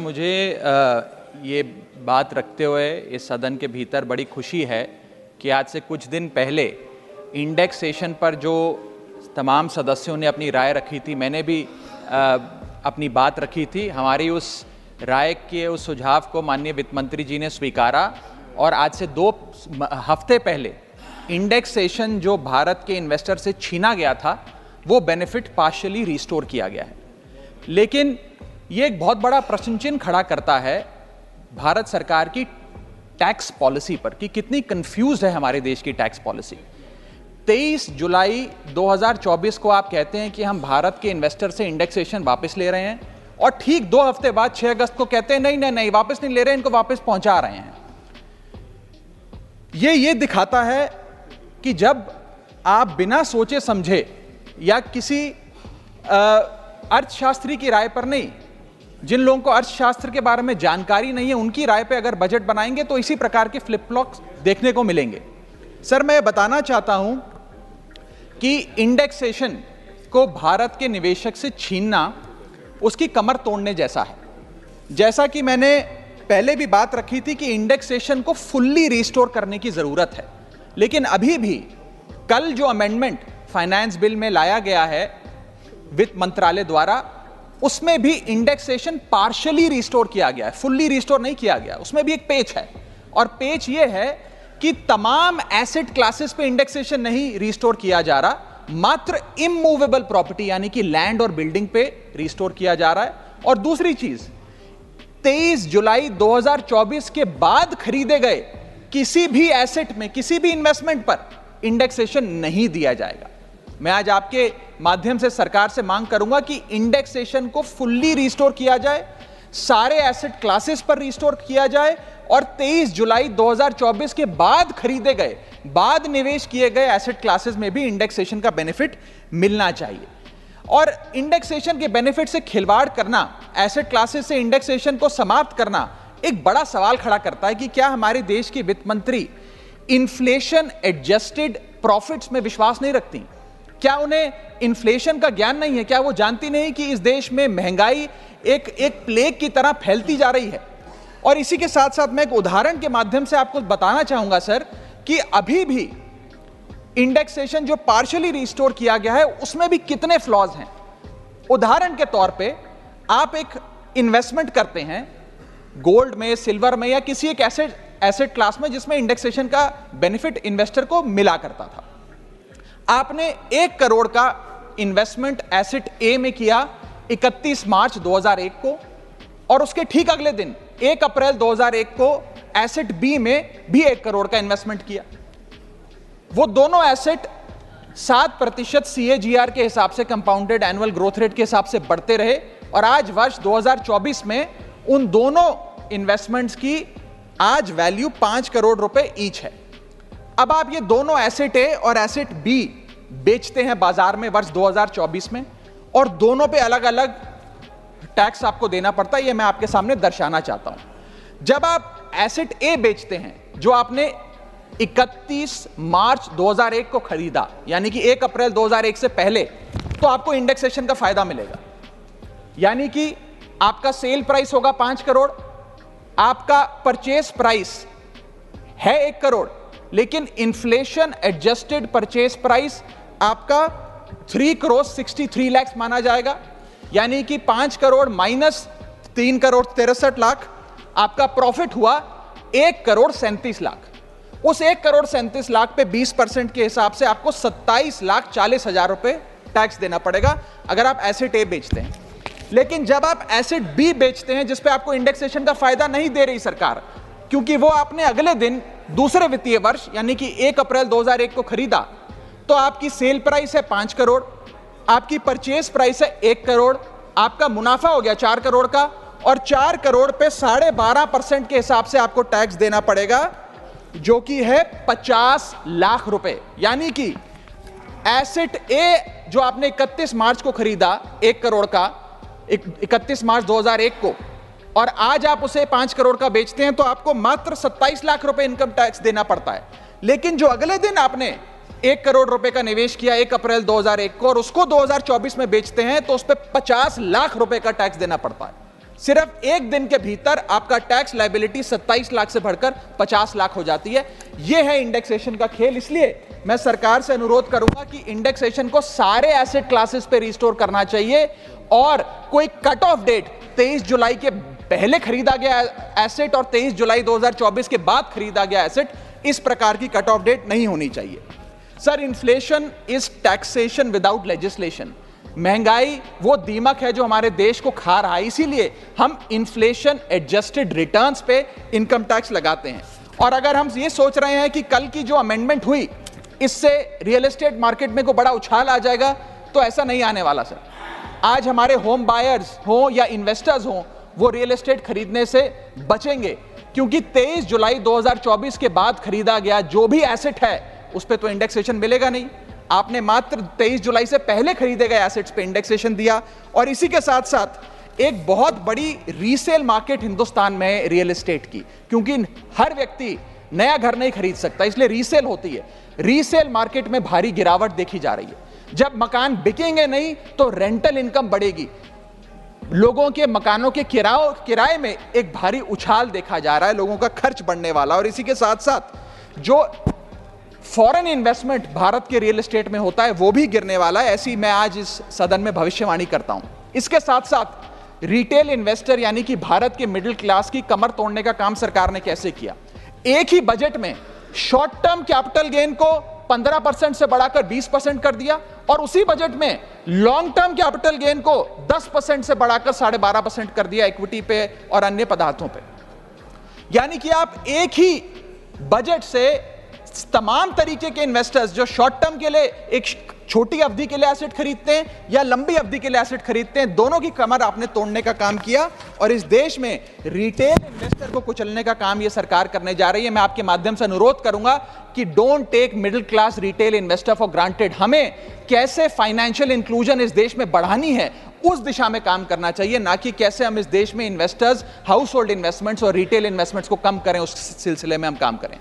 मुझे ये बात रखते हुए इस सदन के भीतर बड़ी खुशी है कि आज से कुछ दिन पहले इंडेक्सेशन पर जो तमाम सदस्यों ने अपनी राय रखी थी, मैंने भी अपनी बात रखी थी। हमारी उस राय के उस सुझाव को माननीय वित्त मंत्री जी ने स्वीकारा और आज से 2 हफ्ते पहले इंडेक्सेशन जो भारत के इन्वेस्टर से छीना गया था वो बेनिफिट पार्शियली रिस्टोर किया गया है। लेकिन ये एक बहुत बड़ा प्रश्न चिन्ह खड़ा करता है भारत सरकार की टैक्स पॉलिसी पर कि कितनी कंफ्यूज है हमारे देश की टैक्स पॉलिसी। 23 जुलाई 2024 को आप कहते हैं कि हम भारत के इन्वेस्टर से इंडेक्सेशन वापस ले रहे हैं और ठीक 2 हफ्ते बाद 6 अगस्त को कहते हैं नहीं वापस नहीं ले रहे, इनको वापस पहुंचा रहे हैं। ये दिखाता है कि जब आप बिना सोचे समझे या किसी अर्थशास्त्री की राय पर नहीं, जिन लोगों को अर्थशास्त्र के बारे में जानकारी नहीं है उनकी राय पे अगर बजट बनाएंगे तो इसी प्रकार के फ्लिप फ्लॉप्स देखने को मिलेंगे। सर, मैं बताना चाहता हूं कि इंडेक्सेशन को भारत के निवेशक से छीनना उसकी कमर तोड़ने जैसा है। जैसा कि मैंने पहले भी बात रखी थी कि इंडेक्सेशन को फुल्ली रिस्टोर करने की जरूरत है, लेकिन अभी भी कल जो अमेंडमेंट फाइनेंस बिल में लाया गया है वित्त मंत्रालय द्वारा, उसमें भी इंडेक्सेशन पार्शियली रिस्टोर किया गया है, फुल्ली रिस्टोर नहीं किया गया। उसमें भी एक पेच है और पेच ये है कि तमाम एसेट क्लासेस पे इंडेक्सेशन नहीं रिस्टोर किया जा रहा, मात्र इमूवेबल प्रॉपर्टी यानी कि लैंड और बिल्डिंग पे रिस्टोर किया जा रहा है। और दूसरी चीज, 23 जुलाई 2024 के बाद खरीदे गए किसी भी एसेट में, किसी भी इन्वेस्टमेंट पर इंडेक्सेशन नहीं दिया जाएगा। मैं आज आपके माध्यम से सरकार से मांग करूंगा कि इंडेक्सेशन को फुल्ली रिस्टोर किया जाए, सारे एसेट क्लासेस पर रिस्टोर किया जाए और 23 जुलाई 2024 के बाद खरीदे गए, बाद निवेश किए गए एसेट क्लासेस में भी इंडेक्सेशन का बेनिफिट मिलना चाहिए। और इंडेक्सेशन के बेनिफिट से खिलवाड़ करना, एसेट क्लासेस से इंडेक्सेशन को समाप्त करना एक बड़ा सवाल खड़ा करता है कि क्या हमारे देश की वित्त मंत्री इन्फ्लेशन एडजस्टेड प्रॉफिट्स में विश्वास नहीं रखती? क्या उन्हें इन्फ्लेशन का ज्ञान नहीं है? क्या वो जानती नहीं कि इस देश में महंगाई एक प्लेग की तरह फैलती जा रही है? और इसी के साथ साथ मैं एक उदाहरण के माध्यम से आपको बताना चाहूंगा सर कि अभी भी इंडेक्सेशन जो पार्शियली रिस्टोर किया गया है उसमें भी कितने फ्लॉज हैं। उदाहरण के तौर पे आप एक इन्वेस्टमेंट करते हैं गोल्ड में, सिल्वर में या किसी एक एसेट क्लास में जिसमें इंडेक्सेशन का बेनिफिट इन्वेस्टर को मिला करता था। आपने 1 करोड़ का इन्वेस्टमेंट एसेट ए में किया 31 मार्च 2001 को और उसके ठीक अगले दिन 1 अप्रैल 2001 को एसेट बी में भी 1 करोड़ का इन्वेस्टमेंट किया। वो दोनों एसेट 7% CAGR के हिसाब से, कंपाउंडेड एनुअल ग्रोथ रेट के हिसाब से बढ़ते रहे और आज वर्ष 2024 में उन दोनों इन्वेस्टमेंट्स की आज वैल्यू 5 करोड़ रुपए ईच है। अब आप ये दोनों एसेट ए और एसेट बी बेचते हैं बाजार में वर्ष 2024 में और दोनों पे अलग अलग टैक्स आपको देना पड़ता है। ये मैं आपके सामने दर्शाना चाहता हूं। जब आप एसेट ए बेचते हैं जो आपने 31 मार्च 2001 को खरीदा, यानी कि 1 अप्रैल 2001 से पहले, तो आपको इंडेक्सेशन का फायदा मिलेगा। यानी कि आपका सेल प्राइस होगा 5 करोड़, आपका परचेस प्राइस है 1 करोड़, लेकिन इन्फ्लेशन एडजस्टेड परचेस प्राइस आपका 3 करोड़ 63 लाख माना जाएगा। यानी कि 5 करोड़ माइनस 3 करोड़ 63 लाख, आपका प्रॉफिट हुआ 1 करोड़ 37 लाख। उस 1 करोड़ 37 लाख पे 20% के हिसाब से आपको 27 लाख 40 हजार रुपए टैक्स देना पड़ेगा अगर आप एसेट ए बेचते हैं। लेकिन जब आप एसेट बी बेचते हैं जिसपे आपको इंडेक्सेशन का फायदा नहीं दे रही सरकार, क्योंकि वो आपने अगले दिन दूसरे वित्तीय वर्ष यानी कि 1 अप्रैल 2001 को खरीदा, तो आपकी सेल प्राइस है 5 करोड़, आपकी परचेस प्राइस है 1 करोड़, आपका मुनाफा हो गया 4 करोड़ का और 4 करोड़ पे 12.5% के हिसाब से आपको टैक्स देना पड़ेगा जो कि है 50 लाख रुपए। यानी कि एसेट ए जो आपने 31 मार्च को खरीदा 1 करोड़ का, 31 मार्च 2001 को, और आज आप उसे 5 करोड़ का बेचते हैं तो आपको मात्र 27 लाख रुपए इनकम टैक्स देना पड़ता है। लेकिन जो अगले दिन आपने 1 करोड़ रुपए का निवेश किया 1 अप्रैल 2001 को और उसको 2024 में बेचते हैं तो उस पर 50 लाख रुपए का टैक्स देना पड़ता है। सिर्फ एक दिन के भीतर आपका टैक्स लायबिलिटी 27 लाख से बढ़कर 50 लाख हो जाती है। यह है इंडेक्सेशन का खेल। इसलिए मैं सरकार से अनुरोध करूंगा कि इंडेक्सेशन को सारे एसेट क्लासेस पे रिस्टोर करना चाहिए और कोई कट ऑफ डेट 23 जुलाई के पहले खरीदा गया एसेट और 23 जुलाई 2024 के बाद खरीदा गया एसेट, इस प्रकार की कट ऑफ डेट नहीं होनी चाहिए। Sir, inflation is taxation without legislation. महंगाई वो दीमक है जो हमारे देश को खा रहा है, इसीलिए हम इन्फ्लेशन एडजस्टेड रिटर्न्स पे इनकम टैक्स लगाते हैं। और अगर हम ये सोच रहे हैं कि कल की जो अमेंडमेंट हुई इससे रियल एस्टेट मार्केट में को बड़ा उछाल आ जाएगा, तो ऐसा नहीं आने वाला सर। आज हमारे होम बायर्स हो या इन्वेस्टर्स हो, वो रियल एस्टेट खरीदने से बचेंगे, क्योंकि 23 जुलाई 2024 के बाद खरीदा गया जो भी एसेट है उस पर तो इंडेक्सेशन मिलेगा नहीं। आपने मात्र 23 जुलाई से पहले खरीदे गए एसेट्स पे इंडेक्सेशन दिया। और इसी के साथ साथ एक बहुत बड़ी रीसेल मार्केट हिंदुस्तान में रियल एस्टेट की, क्योंकि हर व्यक्ति नया घर नहीं खरीद सकता, इसलिए रीसेल होती है। रीसेल मार्केट में भारी गिरावट देखी जा रही है। जब मकान बिकेंगे नहीं तो रेंटल इनकम बढ़ेगी। लोगों के मकानों के किराए में एक भारी उछाल देखा जा रहा है, लोगों का खर्च बढ़ने वाला। और इसी के साथ साथ जो फॉरेन इन्वेस्टमेंट भारत के रियल एस्टेट में होता है वो भी गिरने वाला है, ऐसी मैं आज इस सदन में भविष्यवाणी करता हूं। इसके साथ साथ रिटेल इन्वेस्टर यानी कि भारत के मिडिल क्लास की कमर तोड़ने का काम सरकार ने कैसे किया। एक ही बजट में शॉर्ट टर्म कैपिटल गेन को 15% से बढ़ाकर 20% कर दिया और उसी बजट में लॉन्ग टर्म कैपिटल गेन को 10% से बढ़ाकर 12.5% कर दिया इक्विटी पे और अन्य पदार्थों पे। यानी कि आप एक ही बजट से तमाम तरीके के इन्वेस्टर्स जो शॉर्ट टर्म के लिए एक छोटी अवधि के लिए एसेट खरीदते हैं या लंबी अवधि के लिए एसेट खरीदते हैं, दोनों की कमर आपने तोड़ने का काम किया और इस देश में रिटेल इन्वेस्टर को कुचलने का काम यह सरकार करने जा रही है। मैं आपके माध्यम से अनुरोध करूंगा कि don't take middle class retail investor for granted. हमें कैसे फाइनेंशियल इंक्लूजन इस देश में बढ़ानी है उस दिशा में काम करना चाहिए, ना कि कैसे हम इस देश में इन्वेस्टर्स, हाउस होल्ड इन्वेस्टमेंट्स और रिटेल इन्वेस्टमेंट्स को कम करें, उस सिलसिले में हम काम करें।